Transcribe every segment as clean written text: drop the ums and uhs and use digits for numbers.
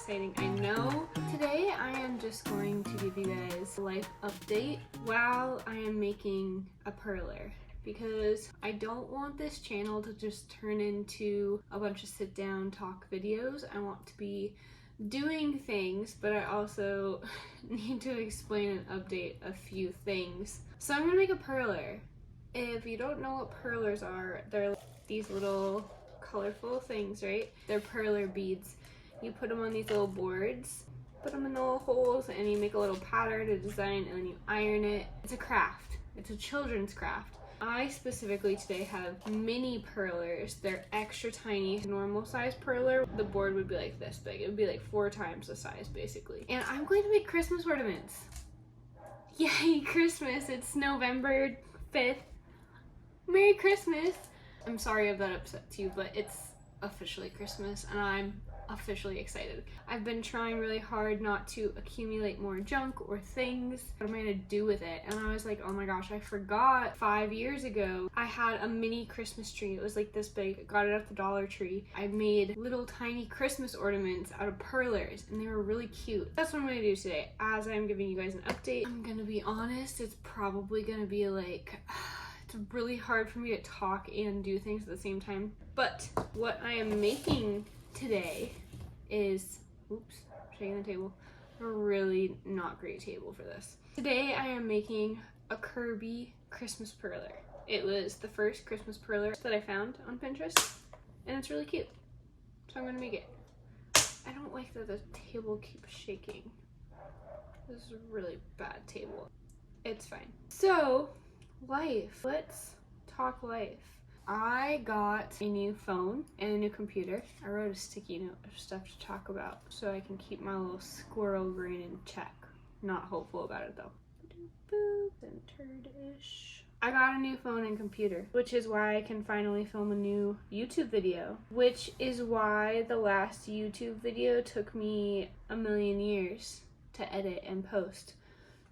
exciting, I know. Today I am just going to give you guys a life update while I am making a perler, because I don't want this channel to just turn into a bunch of sit down talk videos. I want to be doing things, but I also need to explain and update a few things. So I'm gonna make a perler. If you don't know what perlers are, they're these little colorful things, right? They're perler beads. You put them on these little boards, put them in the little holes, and you make a little pattern to design, and then you iron it. It's a craft. It's a children's craft. I specifically today have mini perlers. They're extra tiny. Normal size perler, the board would be like this big. It would be like 4 times the size basically. And I'm going to make Christmas ornaments. Yay, Christmas. It's November 5th. Merry Christmas. I'm sorry if that upsets you, but it's officially Christmas and I'm officially excited. I've been trying really hard not to accumulate more junk or things. What am I gonna do with it? And I was like, oh my gosh, I forgot 5 years ago I had a mini Christmas tree. It was like this big. I got it at the Dollar Tree. I made little tiny Christmas ornaments out of perlers and they were really cute. That's what I'm gonna do today. As I'm giving you guys an update, I'm gonna be honest, it's probably gonna be like it's really hard for me to talk and do things at the same time. But what I am making today is, oops, shaking the table. A really not great table for this. Today I am making a Kirby Christmas perler. It was the first Christmas perler that I found on Pinterest, and it's really cute. So I'm gonna make it. I don't like that the table keeps shaking. This is a really bad table. It's fine. So, life. Let's talk life. I got a new phone and a new computer. I wrote a sticky note of stuff to talk about so I can keep my little squirrel brain in check. Not hopeful about it though. Boop, centered-ish. I got a new phone and computer, which is why I can finally film a new YouTube video, which is why the last YouTube video took me a million years to edit and post.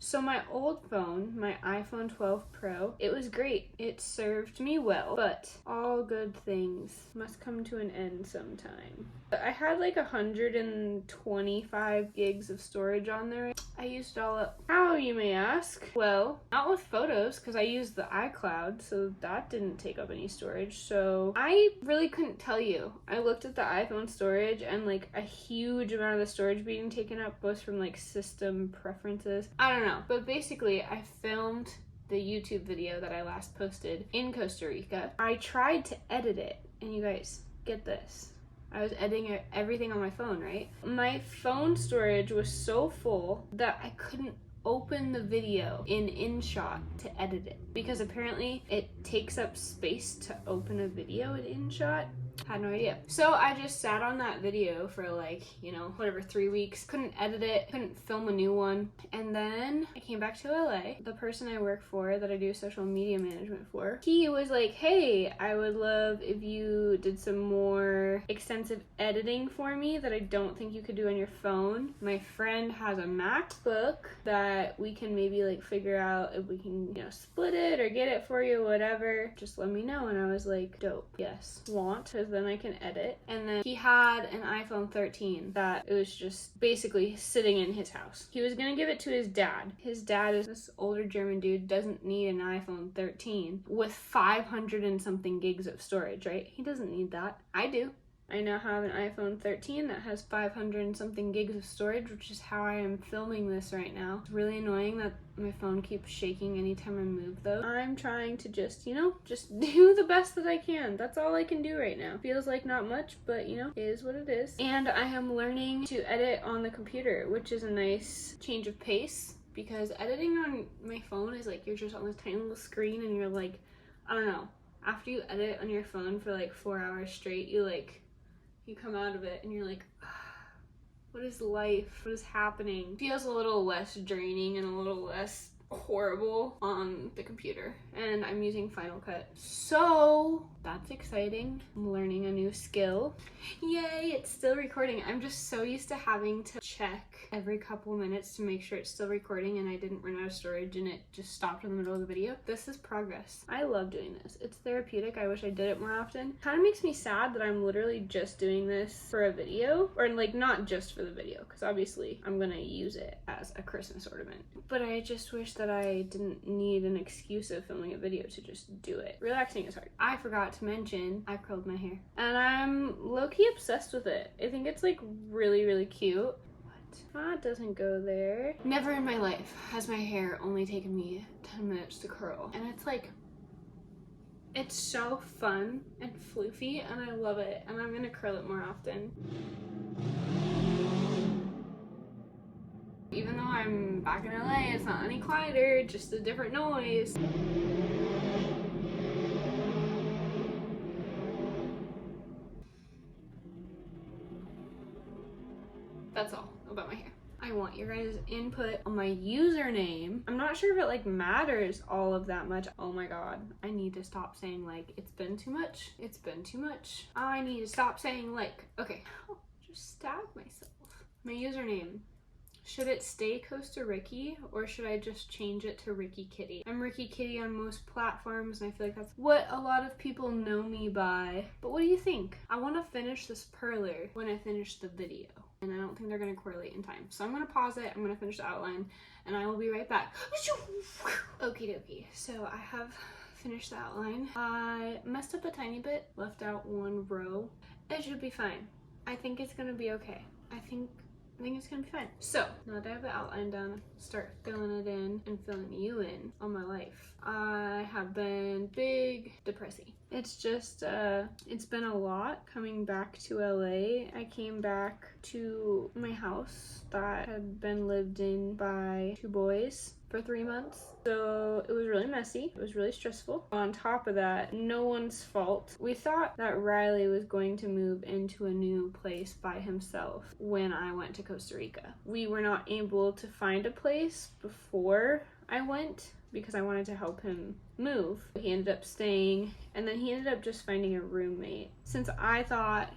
So my old phone, my iPhone 12 Pro, it was great. It served me well, but all good things must come to an end sometime. I had like 125 gigs of storage on there. I used it all up. How, you may ask? Well, not with photos, because I used the iCloud, so that didn't take up any storage. So I really couldn't tell you. I looked at the iPhone storage and like a huge amount of the storage being taken up was from like system preferences. I don't know. But basically, I filmed the YouTube video that I last posted in Costa Rica. I tried to edit it, and you guys, get this. I was editing everything on my phone, right? My phone storage was so full that I couldn't open the video in InShot to edit it, because apparently it takes up space to open a video in InShot. Had no idea. So I just sat on that video for like, you know, whatever, 3 weeks. Couldn't edit it, couldn't film a new one. And then I came back to LA. The person I work for, that I do social media management for, he was like, hey, I would love if you did some more extensive editing for me that I don't think you could do on your phone. My friend has a MacBook that we can maybe like figure out if we can, you know, split it or get it for you, whatever. Just let me know. And I was like, dope, yes, want, because then I can edit. And then he had an iPhone 13 that it was just basically sitting in his house. He was gonna give it to his dad. His dad is this older German dude, doesn't need an iPhone 13 with 500 and something gigs of storage, right? He doesn't need that. I do. I now have an iPhone 13 that has 500 and something gigs of storage, which is how I am filming this right now. It's really annoying that my phone keeps shaking anytime I move though. I'm trying to just, you know, just do the best that I can. That's all I can do right now. Feels like not much, but you know, it is what it is. And I am learning to edit on the computer, which is a nice change of pace, because editing on my phone is like, you're just on this tiny little screen and you're like, I don't know. After you edit on your phone for like 4 hours straight, you come out of it and you're like, what is life? What is happening? It feels a little less draining and a little less horrible on the computer, and I'm using Final Cut. So that's exciting. I'm learning a new skill. Yay, it's still recording. I'm just so used to having to check every couple minutes to make sure it's still recording and I didn't run out of storage and it just stopped in the middle of the video. This is progress. I love doing this. It's therapeutic. I wish I did it more often. Kind of makes me sad that I'm literally just doing this for a video, or like not just for the video, because obviously I'm gonna use it as a Christmas ornament. But I just wish that I didn't need an excuse of filming a video to just do it. Relaxing is hard. I forgot to mention I curled my hair and I'm low-key obsessed with it. I think it's like really, really cute. That doesn't go there. Never in my life has my hair only taken me 10 minutes to curl. And it's like, it's so fun and floofy and I love it. And I'm gonna curl it more often. Even though I'm back in LA, it's not any quieter, just a different noise. That's all about my hair. I want your guys' input on my username. I'm not sure if it like matters all of that much. Oh my god, I need to stop saying like, it's been too much. It's been too much. I need to stop saying like, okay, I'll just stab myself. My username. Should it stay Costa Ricky or should I just change it to Ricky Kitty? I'm Ricky Kitty on most platforms and I feel like that's what a lot of people know me by. But what do you think? I want to finish this perler when I finish the video. And I don't think they're going to correlate in time. So I'm going to pause it, I'm going to finish the outline, and I will be right back. Okie dokie. So I have finished the outline. I messed up a tiny bit, left out one row. It should be fine. I think it's going to be okay. I think it's gonna be fine. So now that I have the outline done, start filling it in and filling you in on my life. I have been big depressy. It's just, it's been a lot coming back to LA. I came back to my house that had been lived in by 2 boys for 3 months. So it was really messy. It was really stressful. On top of that, no one's fault. We thought that Riley was going to move into a new place by himself when I went to Costa Rica. We were not able to find a place before I went because I wanted to help him move. He ended up staying and then he ended up just finding a roommate. Since I thought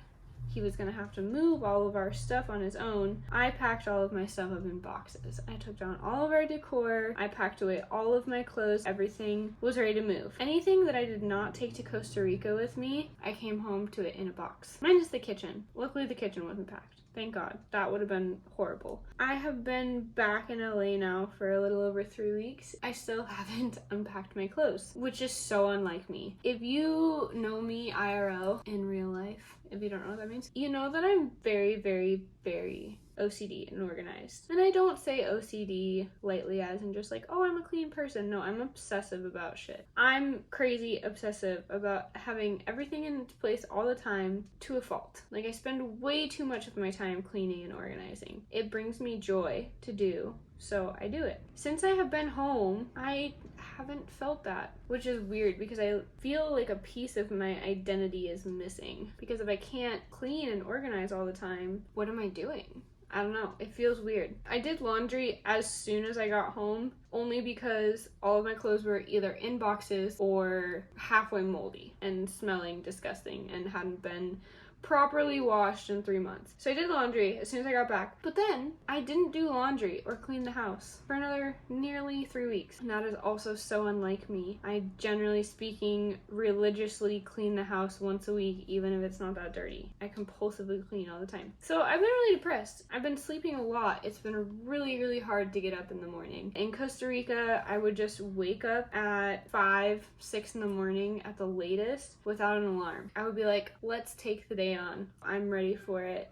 he was gonna have to move all of our stuff on his own, I packed all of my stuff up in boxes. I took down all of our decor, I packed away all of my clothes, everything was ready to move. Anything that I did not take to Costa Rica with me, I came home to it in a box. Minus the kitchen. Luckily the kitchen wasn't packed. Thank God. That would have been horrible. I have been back in LA now for a little over 3 weeks. I still haven't unpacked my clothes, which is so unlike me. If you know me IRL in real life, if you don't know what that means, you know that I'm very, very, very OCD and organized. And I don't say OCD lightly as in just like, oh, I'm a clean person. No, I'm obsessive about shit. I'm crazy obsessive about having everything in its place all the time to a fault. Like I spend way too much of my time cleaning and organizing. It brings me joy to do, so I do it. Since I have been home, I haven't felt that, which is weird because I feel like a piece of my identity is missing. Because if I can't clean and organize all the time, what am I doing? I don't know, it feels weird. I did laundry as soon as I got home, only because all of my clothes were either in boxes or halfway moldy and smelling disgusting and hadn't been properly washed in 3 months. So I did laundry as soon as I got back, but then I didn't do laundry or clean the house for another nearly 3 weeks. And that is also so unlike me. I generally speaking religiously clean the house once a week, even if it's not that dirty. I compulsively clean all the time. So I've been really depressed. I've been sleeping a lot. It's been really, really hard to get up in the morning. In Costa Rica, I would just wake up at 5, 6 in the morning at the latest without an alarm. I would be like, let's take the day on. I'm ready for it.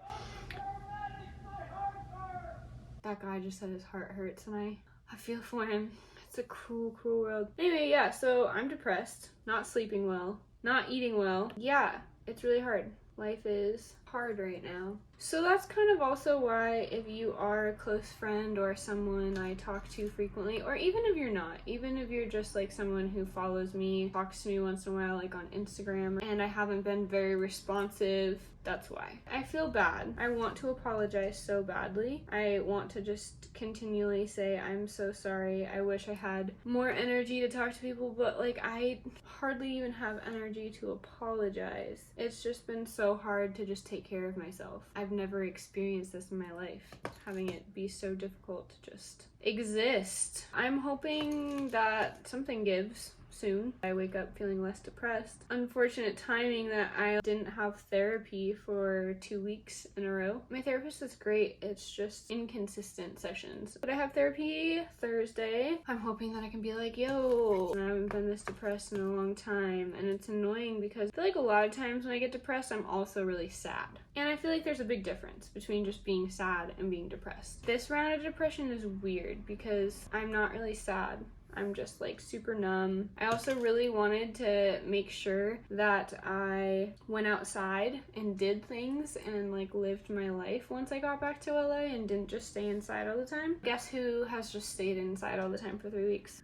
That guy just said his heart hurts and I feel for him. It's a cruel, cruel world. Anyway, yeah, so I'm depressed, not sleeping well, not eating well. Yeah, it's really hard. Life is hard right now. So that's kind of also why, if you are a close friend or someone I talk to frequently, or even if you're not, even if you're just like someone who follows me, talks to me once in a while, like on Instagram, and I haven't been very responsive, that's why. I feel bad. I want to apologize so badly. I want to just continually say, I'm so sorry. I wish I had more energy to talk to people, but like I hardly even have energy to apologize. It's just been so hard to just take care of myself. I've never experienced this in my life, having it be so difficult to just exist. I'm hoping that something gives soon. I wake up feeling less depressed. Unfortunate timing that I didn't have therapy for 2 weeks in a row. My therapist is great, it's just inconsistent sessions. But I have therapy Thursday. I'm hoping that I can be like, yo, I haven't been this depressed in a long time. And it's annoying because I feel like a lot of times when I get depressed, I'm also really sad. And I feel like there's a big difference between just being sad and being depressed. This round of depression is weird because I'm not really sad. I'm just like super numb. I also really wanted to make sure that I went outside and did things and like lived my life once I got back to LA and didn't just stay inside all the time. Guess who has just stayed inside all the time for 3 weeks?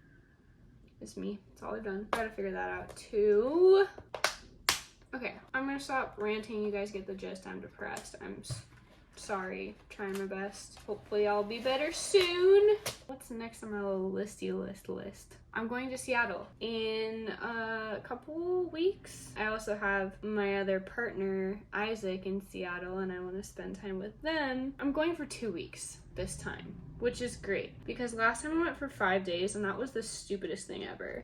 It's me. That's all I've done. Gotta figure that out too. Okay, I'm gonna stop ranting. You guys get the gist. I'm depressed. I'm sorry, trying my best. Hopefully I'll be better soon. What's next on my little listy list? I'm going to Seattle in a couple weeks. I also have my other partner, Isaac, in Seattle, and I want to spend time with them. I'm going for 2 weeks this time, which is great because last time I went for 5 days and that was the stupidest thing ever.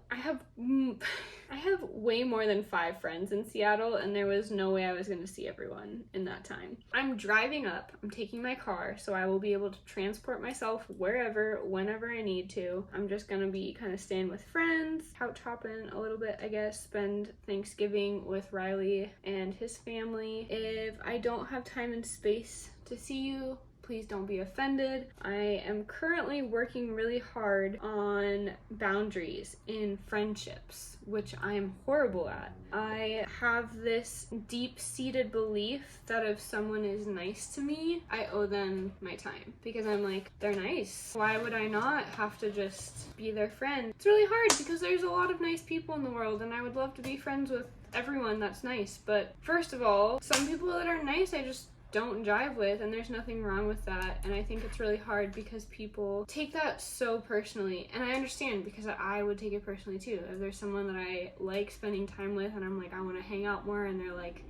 I have way more than 5 friends in Seattle and there was no way I was going to see everyone in that time. I'm driving up, I'm taking my car, so I will be able to transport myself wherever, whenever I need to. I'm just going to be kind of staying with friends, couch hopping a little bit, I guess, spend Thanksgiving with Riley and his family. If I don't have time and space to see you, please don't be offended. I am currently working really hard on boundaries in friendships, which I am horrible at. I have this deep-seated belief that if someone is nice to me, I owe them my time because I'm like, they're nice. Why would I not have to just be their friend? It's really hard because there's a lot of nice people in the world and I would love to be friends with everyone that's nice. But first of all, some people that are nice, I just don't jive with, and there's nothing wrong with that. And I think it's really hard because people take that so personally, and I understand because I would take it personally too. If there's someone that I like spending time with and I'm like, I want to hang out more, and they're like,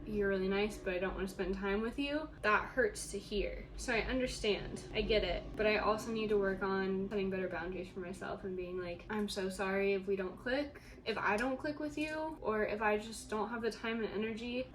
you're really nice but I don't want to spend time with you, that hurts to hear. So I understand, I get it, but I also need to work on setting better boundaries for myself and being like, I'm so sorry if we don't click, if I don't click with you, or if I just don't have the time and energy.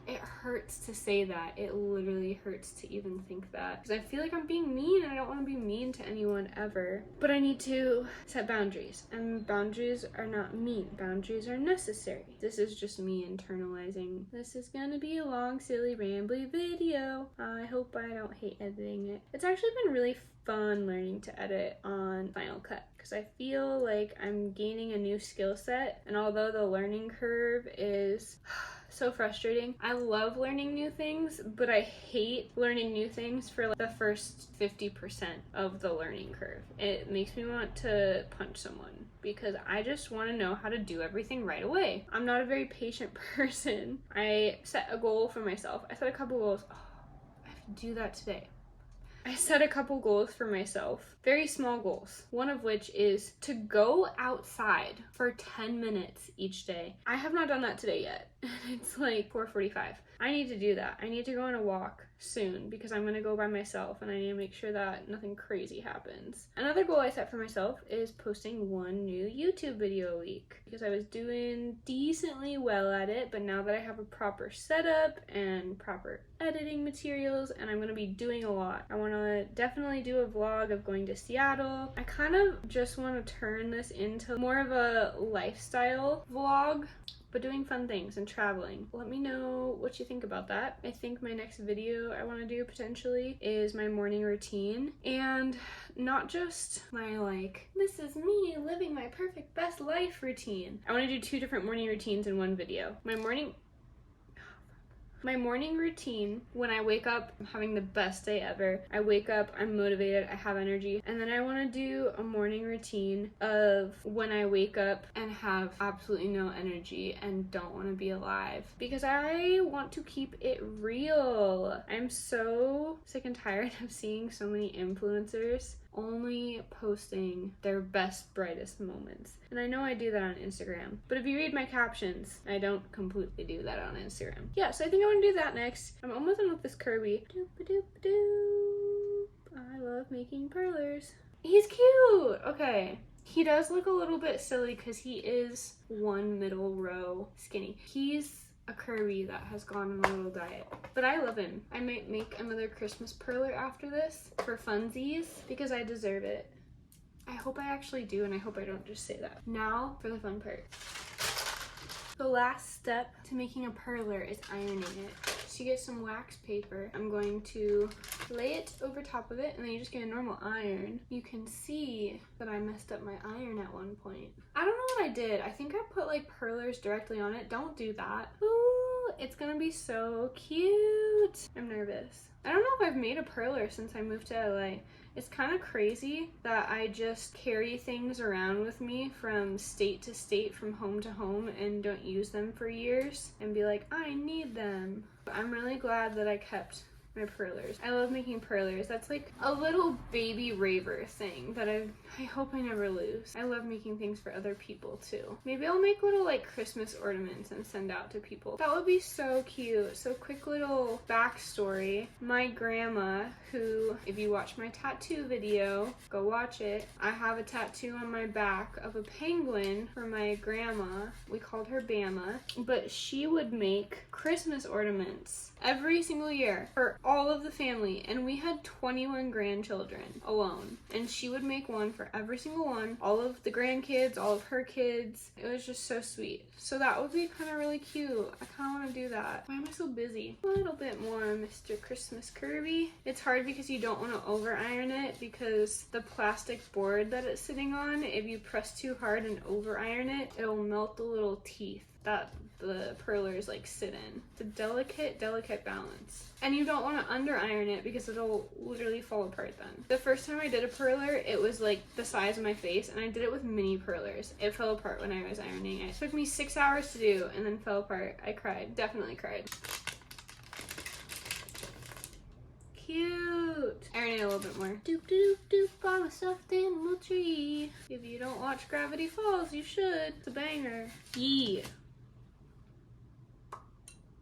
It hurts to say that. It literally hurts to even think that because I feel like I'm being mean and I don't want to be mean to anyone ever. But I need to set boundaries, and boundaries are not mean. Boundaries are necessary. This is just me internalizing. This is gonna be a long, silly, rambly video. I hope I don't hate editing it. It's actually been really fun learning to edit on Final Cut because I feel like I'm gaining a new skill set, and although the learning curve is so frustrating. I love learning new things, but I hate learning new things for like the first 50% of the learning curve. It makes me want to punch someone because I just want to know how to do everything right away. I'm not a very patient person. I set a goal for myself. I set a couple goals. I have to do that today. I set a couple goals for myself, very small goals, one of which is to go outside for 10 minutes each day. I have not done that today yet. It's like 4:45. I need to do that. I need to go on a walk soon because I'm gonna go by myself and I need to make sure that nothing crazy happens. Another goal I set for myself is posting 1 new YouTube video a week because I was doing decently well at it, but now that I have a proper setup and proper editing materials and I'm gonna be doing a lot. I wanna definitely do a vlog of going to Seattle. I kind of just want to turn this into more of a lifestyle vlog, but doing fun things and traveling. Let me know what you think about that. I think my next video I want to do potentially is my morning routine, and not just my like, this is me living my perfect best life routine. I want to do 2 different morning routines in one video. My morning My morning routine, when I wake up, I'm having the best day ever. I wake up, I'm motivated, I have energy, and then I want to do a morning routine of when I wake up and have absolutely no energy and don't want to be alive, because I want to keep it real. I'm so sick and tired of seeing so many influencers only posting their best, brightest moments. And I know I do that on Instagram, but if you read my captions, I don't completely do that on Instagram. Yeah, so I think I want to do that next. I'm almost done with this Kirby. I love making perlers. He's cute! Okay. He does look a little bit silly because he is one middle row skinny. He's a Kirby that has gone on a little diet, but I love him. I might make another Christmas perler after this for funsies because I deserve it. I hope I actually do, and I hope I don't just say that. Now for the fun part. The last step to making a perler is ironing it. So you get some wax paper. I'm going to lay it over top of it, and then you just get a normal iron. You can see that I messed up my iron at one point. I don't know what I did. I think I put like perlers directly on it. Don't do that. Ooh, it's gonna be so cute. I'm nervous. I don't know if I've made a perler since I moved to LA. It's kind of crazy that I just carry things around with me from state to state, from home to home, and don't use them for years and be like, I need them. But I'm really glad that I kept my perlers. I love making perlers. That's like a little baby raver thing that I hope I never lose. I love making things for other people too. Maybe I'll make little like Christmas ornaments and send out to people. That would be so cute. So quick little backstory. My grandma, who, if you watch my tattoo video, go watch it. I have a tattoo on my back of a penguin for my grandma. We called her Bama, but she would make Christmas ornaments every single year for all of the family, and we had 21 grandchildren alone, and she would make one for every single one, all of the grandkids, all of her kids. It was just so sweet. So that would be kind of really cute. I kind of want to do that. Why am I so busy? A little bit more, Mr. Christmas Kirby. It's hard because you don't want to over iron it, because the plastic board that it's sitting on, if you press too hard and over iron it, it'll melt the little teeth that the perlers like sit in. It's a delicate balance. And you don't want to under iron it because it'll literally fall apart then. The first time I did a perler, it was like the size of my face, and I did it with mini perlers. It fell apart when I was ironing it. It took me 6 hours to do and then fell apart. I cried. Definitely cried. Cute. Iron it a little bit more. Doop doop doop on a stuffed animal tree. If you don't watch Gravity Falls, you should. It's a banger. Yeah.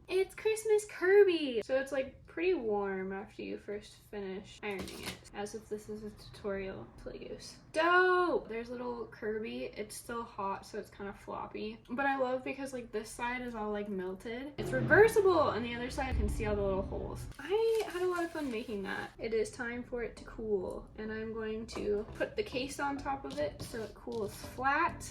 It's Christmas Kirby! So it's like pretty warm after you first finish ironing it. As if this is a tutorial. Play goose. Dope! There's little Kirby. It's still hot, so it's kind of floppy. But I love because like this side is all like melted. It's reversible! And the other side you can see all the little holes. I had a lot of fun making that. It is time for it to cool. And I'm going to put the case on top of it so it cools flat.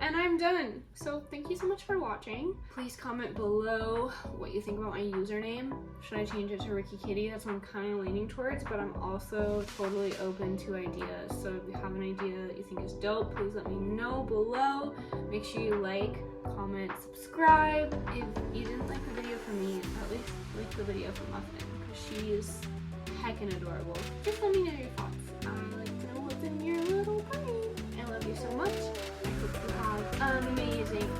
And I'm done. So thank you so much for watching. Please comment below what you think about my username. Should I change it to Ricky Kitty? That's what I'm kind of leaning towards, but I'm also totally open to ideas. So if you have an idea that you think is dope, please let me know below. Make sure you like, comment, subscribe. If you didn't like the video from me, at least like the video from Muffin, because she is heckin' adorable. Just let me know your thoughts. I like to know what's in your little brain. I love you so much. I hope you have an amazing